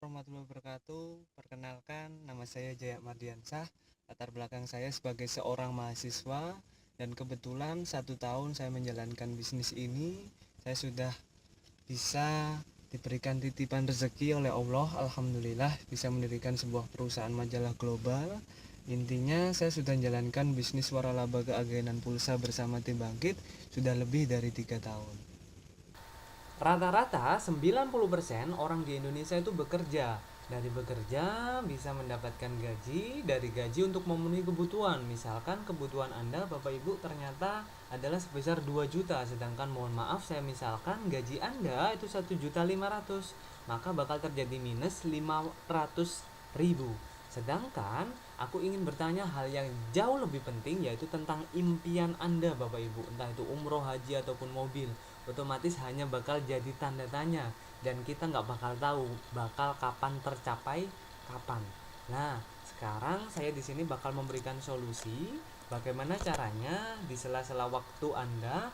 Warahmatullahi wabarakatuh. Perkenalkan, nama saya Jaya Mardiansah. Latar belakang saya sebagai seorang mahasiswa dan kebetulan 1 tahun saya menjalankan bisnis ini. Saya sudah bisa diberikan titipan rezeki oleh Allah. Alhamdulillah bisa mendirikan sebuah perusahaan majalah global. Intinya saya sudah menjalankan bisnis waralaba keagenan pulsa bersama tim bangkit sudah lebih dari 3 tahun. Rata-rata 90% orang di Indonesia itu bekerja. Dari bekerja bisa mendapatkan gaji, dari gaji untuk memenuhi kebutuhan. Misalkan kebutuhan Anda Bapak Ibu ternyata adalah sebesar 2 juta, sedangkan mohon maaf saya misalkan gaji Anda itu 1.500.000, maka bakal terjadi minus 500.000. Sedangkan aku ingin bertanya hal yang jauh lebih penting, yaitu tentang impian Anda Bapak Ibu, entah itu umroh, haji ataupun mobil. Otomatis hanya bakal jadi tanda tanya, dan kita nggak bakal tahu bakal kapan tercapai, kapan. Nah, sekarang saya di sini bakal memberikan solusi bagaimana caranya di sela-sela waktu Anda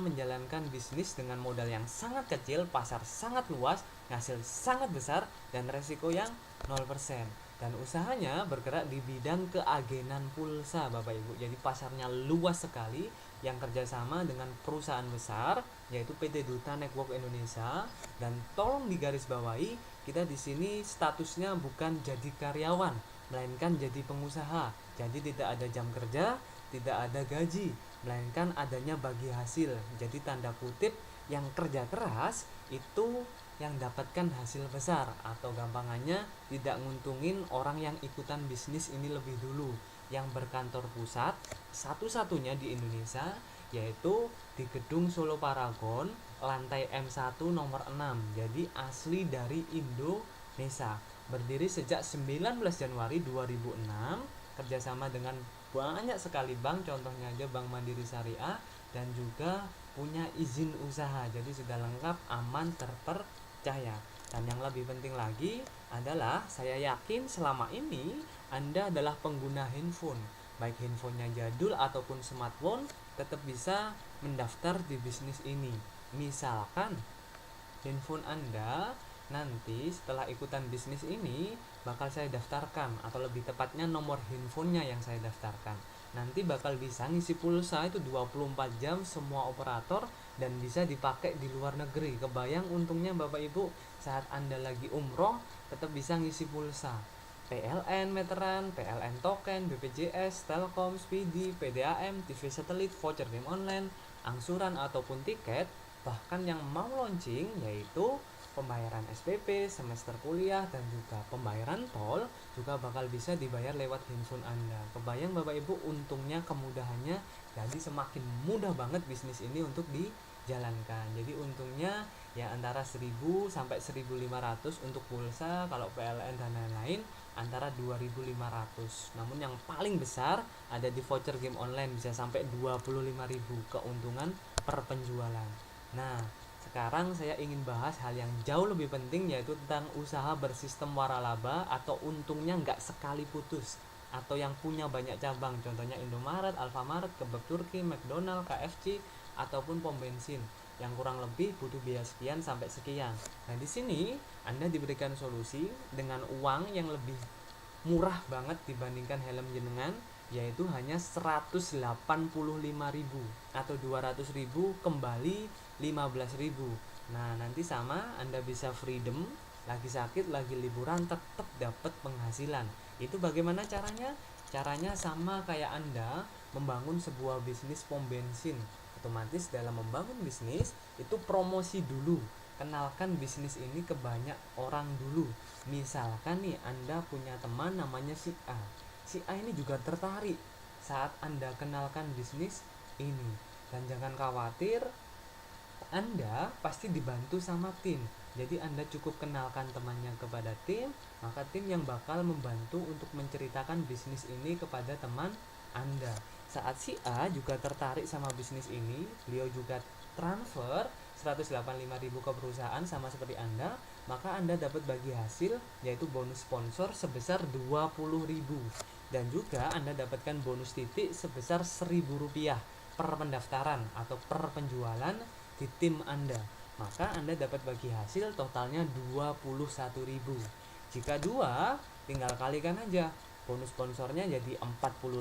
menjalankan bisnis dengan modal yang sangat kecil, pasar sangat luas, hasil sangat besar, dan resiko yang 0%. Dan usahanya bergerak di bidang keagenan pulsa Bapak Ibu. Jadi pasarnya luas sekali, yang kerjasama dengan perusahaan besar yaitu PT Duta Network Indonesia. Dan tolong digarisbawahi, kita di sini statusnya bukan jadi karyawan, melainkan jadi pengusaha. Jadi tidak ada jam kerja, tidak ada gaji, melainkan adanya bagi hasil. Jadi tanda kutip, yang kerja keras itu yang dapatkan hasil besar, atau gampangannya tidak nguntungin orang yang ikutan bisnis ini lebih dulu, yang berkantor pusat satu-satunya di Indonesia, yaitu di Gedung Solo Paragon, lantai M1 nomor 6. Jadi asli dari Indonesia. Berdiri sejak 19 Januari 2006, kerjasama dengan banyak sekali bank, contohnya aja Bank Mandiri Syariah, dan juga punya izin usaha. Jadi sudah lengkap, aman, terpercaya. Dan yang lebih penting lagi adalah saya yakin selama ini Anda adalah pengguna handphone, baik handphonenya jadul ataupun smartphone, tetap bisa mendaftar di bisnis ini. Misalkan handphone Anda nanti setelah ikutan bisnis ini bakal saya daftarkan, atau lebih tepatnya nomor handphonenya yang saya daftarkan, nanti bakal bisa ngisi pulsa itu 24 jam semua operator, dan bisa dipakai di luar negeri. Kebayang untungnya Bapak Ibu, saat Anda lagi umroh tetap bisa ngisi pulsa. PLN Meteran, PLN Token, BPJS, Telkom, Speedy, PDAM, TV satelit, voucher game online, angsuran ataupun tiket. Bahkan yang mau launching yaitu pembayaran SPP, semester kuliah, dan juga pembayaran tol juga bakal bisa dibayar lewat handphone Anda. Kebayang Bapak Ibu untungnya, kemudahannya. Jadi semakin mudah banget bisnis ini untuk dijalankan. Jadi untungnya ya antara 1000 sampai 1500 untuk pulsa, kalau PLN dan lain-lain antara 2500. Namun yang paling besar ada di voucher game online, bisa sampai 25.000 keuntungan per penjualan. Nah, sekarang saya ingin bahas hal yang jauh lebih penting, yaitu tentang usaha bersistem waralaba atau untungnya nggak sekali putus, atau yang punya banyak cabang, contohnya Indomaret, Alfamart, Kebab Turki, McDonald, KFC, ataupun pom bensin yang kurang lebih butuh biaya sekian sampai sekian. Nah, di sini Anda diberikan solusi dengan uang yang lebih murah banget dibandingkan helm jenengan, yaitu hanya 185.000 atau 200.000 kembali 15.000. Nah, nanti sama Anda bisa freedom, lagi sakit, lagi liburan, tetap dapat penghasilan. Itu bagaimana caranya? Caranya sama kayak Anda membangun sebuah bisnis pom bensin. Otomatis dalam membangun bisnis itu promosi dulu, kenalkan bisnis ini ke banyak orang dulu. Misalkan nih Anda punya teman namanya si A. Si A ini juga tertarik saat Anda kenalkan bisnis ini. Dan jangan khawatir, Anda pasti dibantu sama tim. Jadi Anda cukup kenalkan temannya kepada tim, maka tim yang bakal membantu untuk menceritakan bisnis ini kepada teman Anda. Saat si A juga tertarik sama bisnis ini, beliau juga transfer 185.000 ke perusahaan sama seperti Anda, maka Anda dapat bagi hasil, yaitu bonus sponsor sebesar 20.000. Dan juga Anda dapatkan bonus titik sebesar Rp1.000 per pendaftaran atau per penjualan di tim Anda. maka Anda dapat bagi hasil totalnya 21.000. Jika 2, tinggal kalikan aja. Bonus sponsornya jadi 40.000,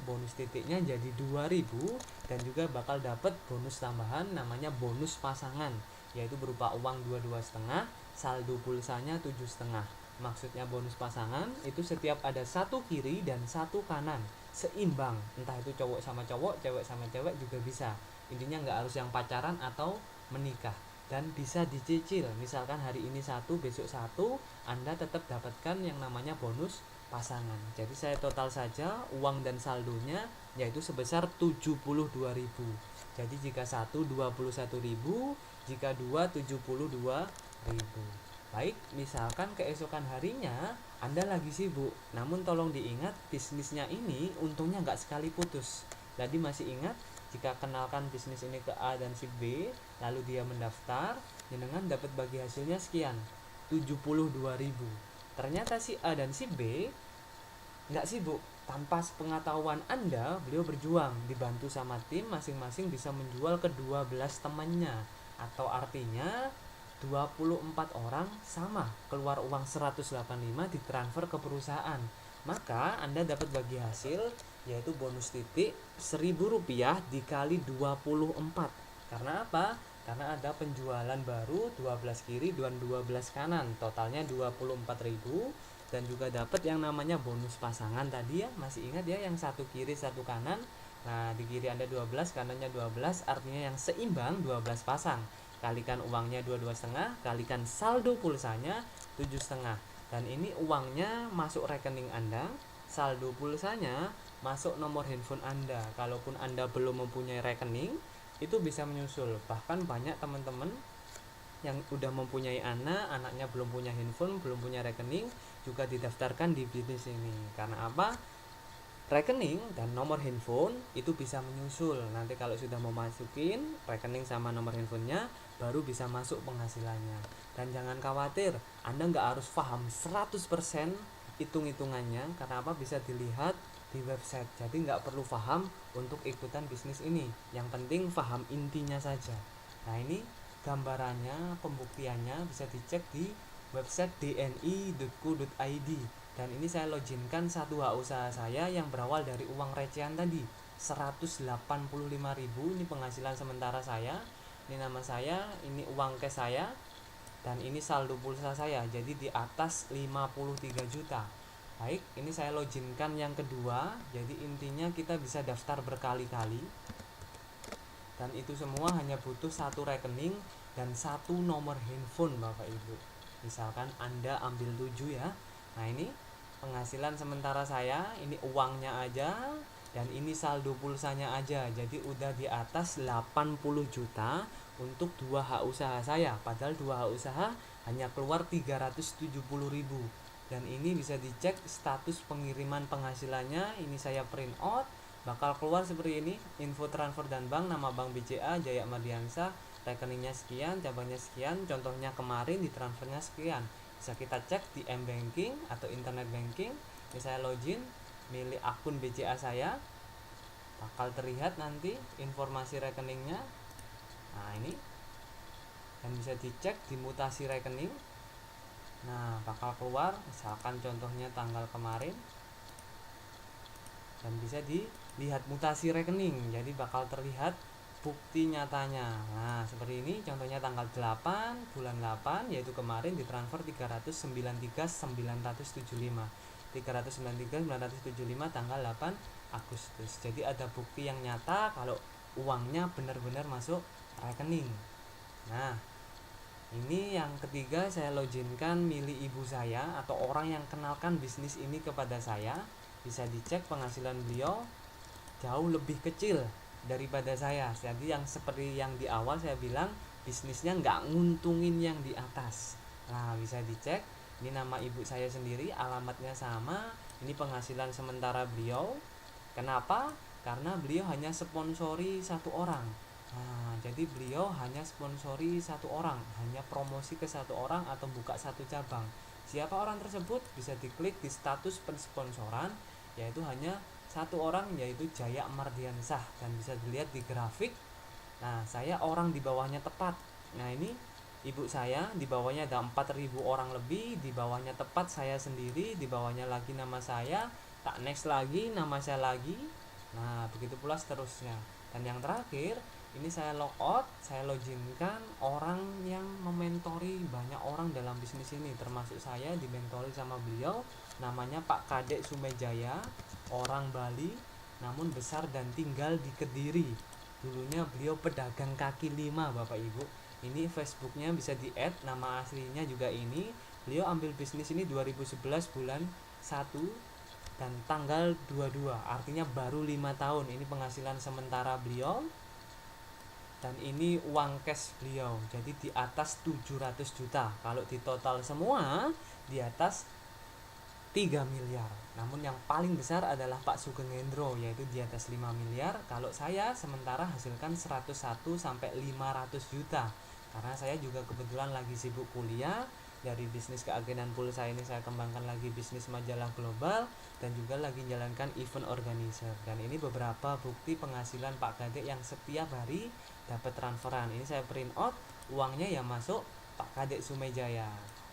bonus titiknya jadi 2.000, dan juga bakal dapat bonus tambahan namanya bonus pasangan, yaitu berupa uang 22,5, saldo pulsanya 7,5. Maksudnya bonus pasangan itu setiap ada satu kiri dan satu kanan seimbang, entah itu cowok sama cowok, cewek sama cewek juga bisa. Intinya nggak harus yang pacaran atau menikah, dan bisa dicicil. Misalkan hari ini satu, besok satu, Anda tetap dapatkan yang namanya bonus pasangan. Jadi saya total saja uang dan saldonya yaitu sebesar 72.000. Jadi jika satu 21.000, jika dua 72.000. Baik, misalkan keesokan harinya Anda lagi sibuk, namun tolong diingat bisnisnya ini untungnya nggak sekali putus. Jadi masih ingat, jika kenalkan bisnis ini ke A dan si B, lalu dia mendaftar, jenengan dapat bagi hasilnya sekian, 72.000. Ternyata si A dan si B nggak sibuk. Tanpa pengetahuan Anda, beliau berjuang, dibantu sama tim, masing-masing bisa menjual ke 12 temannya. Atau artinya 24 orang sama keluar uang 185 ditransfer ke perusahaan. Maka Anda dapat bagi hasil yaitu bonus titik Rp1.000 dikali 24. Karena apa? Karena ada penjualan baru 12 kiri dan 12 kanan, totalnya 24.000, dan juga dapat yang namanya bonus pasangan tadi ya, masih ingat ya, yang satu kiri satu kanan. Nah, di kiri Anda 12, kanannya 12, artinya yang seimbang 12 pasang. Kalikan uangnya 22,5, kalikan saldo pulsanya 7,5. Dan ini uangnya masuk rekening Anda, saldo pulsanya masuk nomor handphone Anda. Kalaupun Anda belum mempunyai rekening, itu bisa menyusul. Bahkan banyak teman-teman yang udah mempunyai anaknya belum punya handphone, belum punya rekening, juga didaftarkan di bisnis ini. Karena apa? Rekening dan nomor handphone itu bisa menyusul. Nanti kalau sudah mau masukin rekening sama nomor handphonenya, baru bisa masuk penghasilannya. Dan jangan khawatir, Anda nggak harus paham 100% hitung-hitungannya. Karena apa? Bisa dilihat di website. Jadi nggak perlu paham untuk ikutan bisnis ini. Yang penting paham intinya saja. Nah, ini gambarannya, pembuktiannya bisa dicek di website dni.co.id. Dan ini saya loginkan satu hak usaha saya yang berawal dari uang recehan tadi, 185.000. Ini penghasilan sementara saya, ini nama saya, ini uang cash saya, dan ini saldo pulsa saya, jadi di atas 53 juta. Baik, ini saya loginkan yang kedua. Jadi intinya kita bisa daftar berkali-kali, dan itu semua hanya butuh satu rekening dan satu nomor handphone Bapak Ibu. Misalkan Anda ambil 7 ya. Nah, ini penghasilan sementara saya, ini uangnya aja, dan ini saldo pulsanya aja. Jadi udah di atas 80 juta untuk 2 hak usaha saya. Padahal 2 hak usaha hanya keluar 370.000. Dan ini bisa dicek status pengiriman penghasilannya. Ini saya print out, bakal keluar seperti ini, info transfer dan bank, nama bank BCA Jaya Mardiansah, rekeningnya sekian, cabangnya sekian, contohnya kemarin ditransfernya sekian. Bisa kita cek di m-banking atau internet banking. Ini saya login, milih akun BCA saya, bakal terlihat nanti informasi rekeningnya. Nah, ini, dan bisa dicek di mutasi rekening. Nah, bakal keluar misalkan contohnya tanggal kemarin, dan bisa dilihat mutasi rekening, jadi bakal terlihat bukti nyatanya. Nah, seperti ini contohnya tanggal 8 bulan 8, yaitu kemarin ditransfer 393.975 393.975 tanggal 8 Agustus. Jadi ada bukti yang nyata kalau uangnya benar-benar masuk rekening. Nah, ini yang ketiga, saya loginkan milih ibu saya atau orang yang kenalkan bisnis ini kepada saya. Bisa dicek penghasilan beliau jauh lebih kecil daripada saya. Jadi yang seperti yang di awal saya bilang, bisnisnya nggak nguntungin yang di atas. Nah, bisa dicek, ini nama ibu saya sendiri, alamatnya sama, ini penghasilan sementara beliau. Kenapa? Karena beliau hanya sponsori satu orang. Nah, jadi beliau hanya sponsori satu orang, hanya promosi ke satu orang atau buka satu cabang. Siapa orang tersebut? Bisa diklik di status pensponsoran, yaitu hanya satu orang, yaitu Jaya Mardiansah, dan bisa dilihat di grafik. Nah, saya orang di bawahnya tepat. Nah ini ibu saya, di bawahnya ada 4.000 orang lebih, di bawahnya tepat saya sendiri, di bawahnya lagi nama saya, tak next lagi nama saya lagi. Nah begitu pula seterusnya. Dan yang terakhir ini saya logout, saya loginkan orang yang mementori banyak orang dalam bisnis ini, termasuk saya dimentori sama beliau, namanya Pak Kadek Sumejaya, orang Bali namun besar dan tinggal di Kediri. Dulunya beliau pedagang kaki lima Bapak Ibu. Ini Facebooknya bisa di add, nama aslinya juga ini. Beliau ambil bisnis ini 2011 bulan 1 dan tanggal 22, artinya baru 5 tahun. Ini penghasilan sementara beliau dan ini uang cash beliau, jadi di atas 700 juta. Kalau di total semua di atas 3 miliar. Namun yang paling besar adalah Pak Sugeng Hendro, yaitu di atas 5 miliar. Kalau saya sementara hasilkan 101 sampai 500 juta. Karena saya juga kebetulan lagi sibuk kuliah. Dari bisnis keagenan pulsa ini saya kembangkan lagi bisnis majalah global dan juga lagi jalankan event organizer. Dan ini beberapa bukti penghasilan Pak Kadek yang setiap hari dapat transferan. Ini saya print out, uangnya ya masuk Pak Kadek Sumejaya.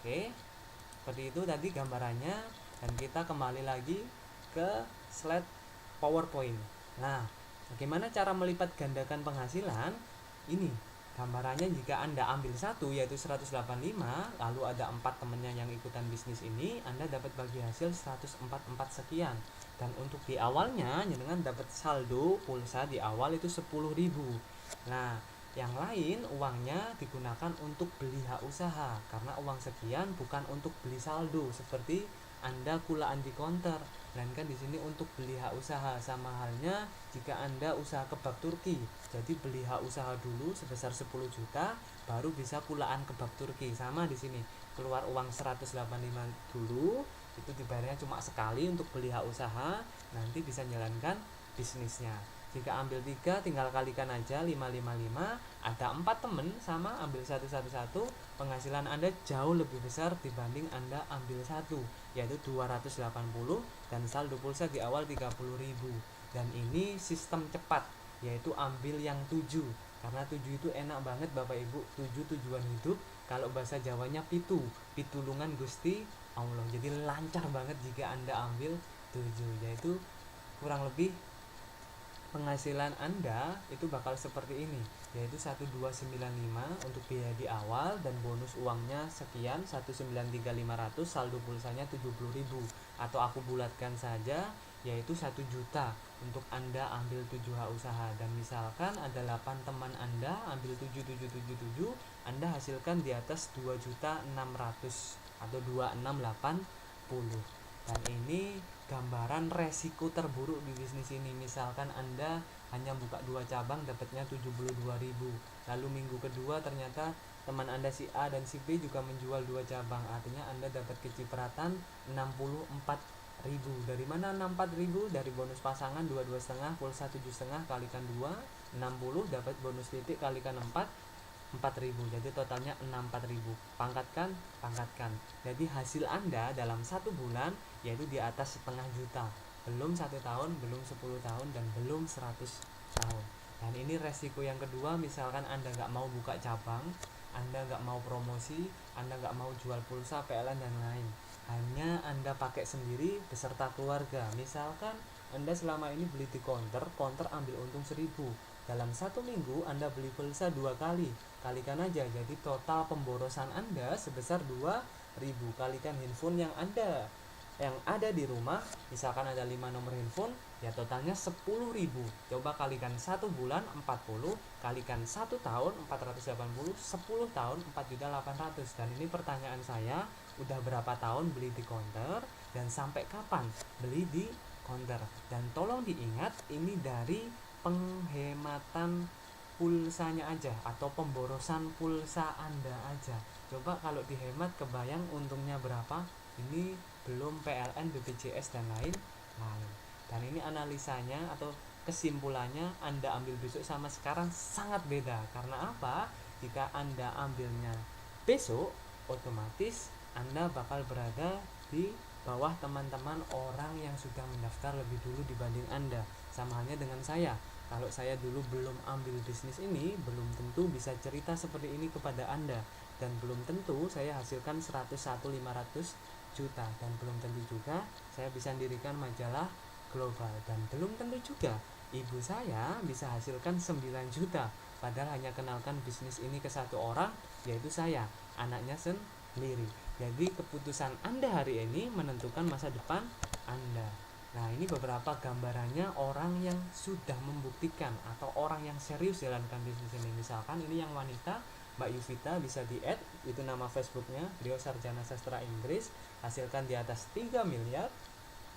Oke. Seperti itu tadi gambarannya, dan kita kembali lagi ke slide PowerPoint. Nah, bagaimana cara melipat gandakan penghasilan? Ini gambarannya, jika Anda ambil satu yaitu 185, lalu ada 4 temannya yang ikutan bisnis ini, Anda dapat bagi hasil 144 sekian. Dan untuk di awalnya dengan dapat saldo pulsa di awal itu 10.000. Nah, yang lain uangnya digunakan untuk beli hak usaha, karena uang sekian bukan untuk beli saldo seperti Anda kulaan di counter, melainkan di sini untuk beli hak usaha. Sama halnya jika Anda usaha kebab Turki, jadi beli hak usaha dulu sebesar 10 juta baru bisa kulaan kebab Turki. Sama di sini, keluar uang 185 dulu, itu dibayarnya cuma sekali untuk beli hak usaha, nanti bisa jalankan bisnisnya. Jika ambil 3 tinggal kalikan aja 555, ada 4 temen sama ambil satu-satu, penghasilan Anda jauh lebih besar dibanding Anda ambil satu, yaitu 280, dan saldo pulsa di awal 30.000. Dan ini sistem cepat, yaitu ambil yang 7, karena 7 itu enak banget Bapak Ibu. 7 tujuan hidup, kalau bahasa Jawanya pitu, pitulungan Gusti Allah. Jadi lancar banget jika Anda ambil 7, yaitu kurang lebih penghasilan Anda itu bakal seperti ini, yaitu 1295 untuk biaya di awal dan bonus uangnya sekian 193.500, saldo pulsanya 70.000, atau aku bulatkan saja yaitu 1 juta untuk Anda ambil 7 hak usaha. Dan misalkan ada 8 teman Anda ambil 7777, Anda hasilkan di atas 2.600.000 atau 2680. Dan ini gambaran resiko terburuk di bisnis ini. Misalkan Anda hanya buka 2 cabang dapatnya 72.000, lalu minggu kedua ternyata teman Anda si A dan si B juga menjual 2 cabang, artinya Anda dapat kecipratan 64.000. Dari mana 64.000? Dari bonus pasangan 22,5, pulsa 7,5 kalikan 2, 60, dapat bonus titik kalikan 4.000, jadi totalnya 64.000. Pangkatkan. Jadi hasil Anda dalam 1 bulan yaitu di atas setengah juta. Belum 1 tahun, belum 10 tahun, dan belum 100 tahun. Dan ini resiko yang kedua. Misalkan Anda nggak mau buka cabang, Anda nggak mau promosi, Anda nggak mau jual pulsa, PLN dan lain, hanya Anda pakai sendiri beserta keluarga. Misalkan Anda selama ini beli di counter ambil untung 1.000. Dalam 1 minggu Anda beli pulsa 2 kali, kalikan aja, jadi total pemborosan Anda sebesar 2.000. Kalikan handphone yang ada di rumah, misalkan ada 5 nomor handphone, ya totalnya 10.000. Coba kalikan 1 bulan 40, kalikan 1 tahun 480, 10 tahun 4.800.000. Dan ini pertanyaan saya, udah berapa tahun beli di counter dan sampai kapan beli di counter? Dan tolong diingat, ini dari penghematan pulsanya aja atau pemborosan pulsa Anda aja. Coba kalau dihemat, kebayang untungnya berapa? Ini belum PLN, BPJS dan lain-lain. Dan ini analisanya atau kesimpulannya, Anda ambil besok sama sekarang sangat beda. Karena apa? Jika Anda ambilnya besok, otomatis Anda bakal berada di bawah teman-teman orang yang sudah mendaftar lebih dulu dibanding Anda. Sama halnya dengan saya. Kalau saya dulu belum ambil bisnis ini, belum tentu bisa cerita seperti ini kepada Anda, dan belum tentu saya hasilkan 101 500 juta, dan belum tentu juga saya bisa mendirikan majalah global, dan belum tentu juga ibu saya bisa hasilkan 9 juta padahal hanya kenalkan bisnis ini ke satu orang, yaitu saya, anaknya sendiri. Jadi keputusan Anda hari ini menentukan masa depan Anda. Nah, ini beberapa gambarannya orang yang sudah membuktikan atau orang yang serius jalankan bisnis ini. Misalkan ini yang wanita, Mbak Yuvita, bisa di-add, itu nama Facebooknya, beliau sarjana sastra Inggris, hasilkan di atas 3 miliar,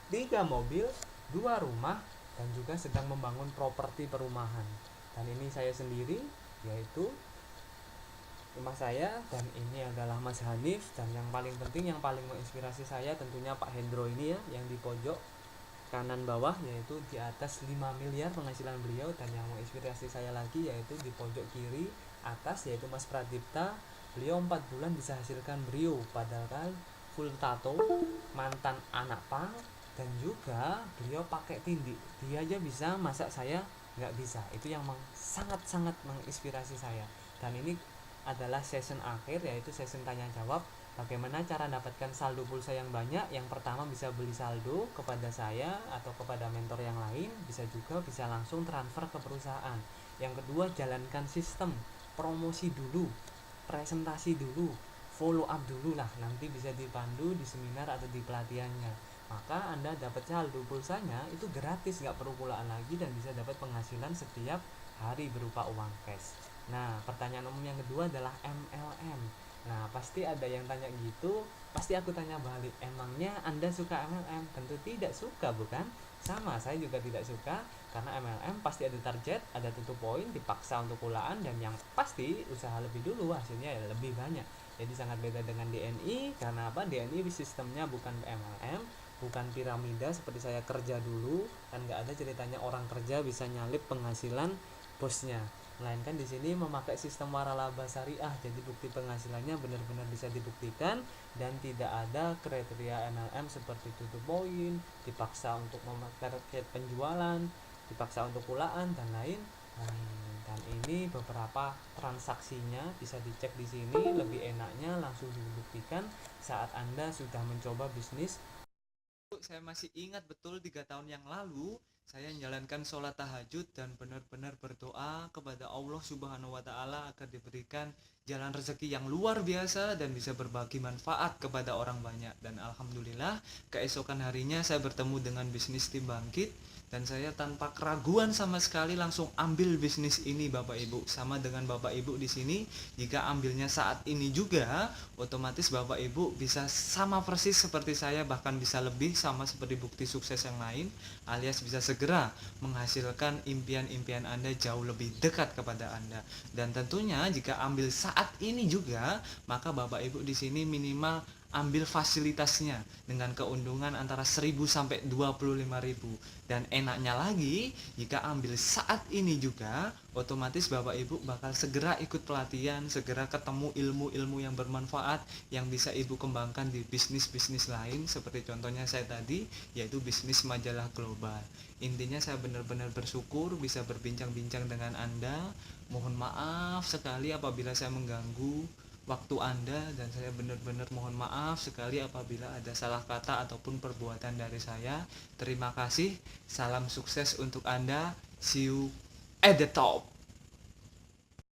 3 mobil, 2 rumah, dan juga sedang membangun properti perumahan. Dan ini saya sendiri, yaitu rumah saya, dan ini adalah Mas Hanif, dan yang paling penting, yang paling menginspirasi saya tentunya Pak Hendro ini ya, yang di pojok kanan bawah, yaitu di atas 5 miliar penghasilan beliau, dan yang menginspirasi saya lagi yaitu di pojok kiri atas, yaitu Mas Pradipta, beliau 4 bulan bisa hasilkan brio, padahal kan full tato, mantan anak pang, dan juga beliau pakai tindik, dia aja bisa, masa saya nggak bisa. Itu yang sangat-sangat menginspirasi saya. Dan ini adalah session akhir, yaitu session tanya jawab. Bagaimana cara dapatkan saldo pulsa yang banyak? Yang pertama, bisa beli saldo kepada saya atau kepada mentor yang lain, bisa juga bisa langsung transfer ke perusahaan. Yang kedua, jalankan sistem promosi dulu, presentasi dulu, follow up dulu lah, nanti bisa dipandu di seminar atau di pelatihannya. Maka Anda dapat saldo pulsanya itu gratis, nggak perlu pulaan lagi, dan bisa dapat penghasilan setiap hari berupa uang cash. Nah, pertanyaan umum yang kedua adalah MLM. Nah, pasti ada yang tanya gitu, pasti aku tanya balik, emangnya Anda suka MLM? Tentu tidak suka, bukan? Sama, saya juga tidak suka, karena MLM pasti ada target, ada tutup poin, dipaksa untuk pulaan, dan yang pasti usaha lebih dulu, hasilnya ya lebih banyak. Jadi sangat beda dengan DNI, karena apa? DNI sistemnya bukan MLM, bukan piramida seperti saya kerja dulu, kan nggak ada ceritanya orang kerja bisa nyalip penghasilan bosnya, melainkan di sini memakai sistem waralaba syariah. Jadi bukti penghasilannya benar-benar bisa dibuktikan, dan tidak ada kriteria MLM seperti tutup poin, dipaksa untuk target penjualan, dipaksa untuk pulaan, dan lain-lain. Dan ini beberapa transaksinya bisa dicek di sini, lebih enaknya langsung dibuktikan saat Anda sudah mencoba bisnis. Saya masih ingat betul 3 tahun yang lalu saya menjalankan sholat tahajud dan benar-benar berdoa kepada Allah Subhanahu wa Ta'ala agar diberikan jalan rezeki yang luar biasa dan bisa berbagi manfaat kepada orang banyak. Dan alhamdulillah, keesokan harinya saya bertemu dengan bisnis Tim Bangkit, dan saya tanpa keraguan sama sekali langsung ambil bisnis ini, Bapak Ibu. Sama dengan Bapak Ibu di sini, jika ambilnya saat ini juga, otomatis Bapak Ibu bisa sama persis seperti saya, bahkan bisa lebih, sama seperti bukti sukses yang lain, alias bisa segera menghasilkan impian-impian Anda jauh lebih dekat kepada Anda. Dan tentunya jika ambil saat ini juga, maka Bapak Ibu di sini minimal ambil fasilitasnya dengan keuntungan antara 1.000 sampai 25.000. Dan enaknya lagi, jika ambil saat ini juga, otomatis Bapak Ibu bakal segera ikut pelatihan, segera ketemu ilmu-ilmu yang bermanfaat yang bisa Ibu kembangkan di bisnis-bisnis lain, seperti contohnya saya tadi, yaitu bisnis majalah global. Intinya saya benar-benar bersyukur bisa berbincang-bincang dengan Anda. Mohon maaf sekali apabila saya mengganggu waktu Anda, dan saya benar-benar mohon maaf sekali apabila ada salah kata ataupun perbuatan dari saya. Terima kasih, salam sukses untuk Anda, see you at the top.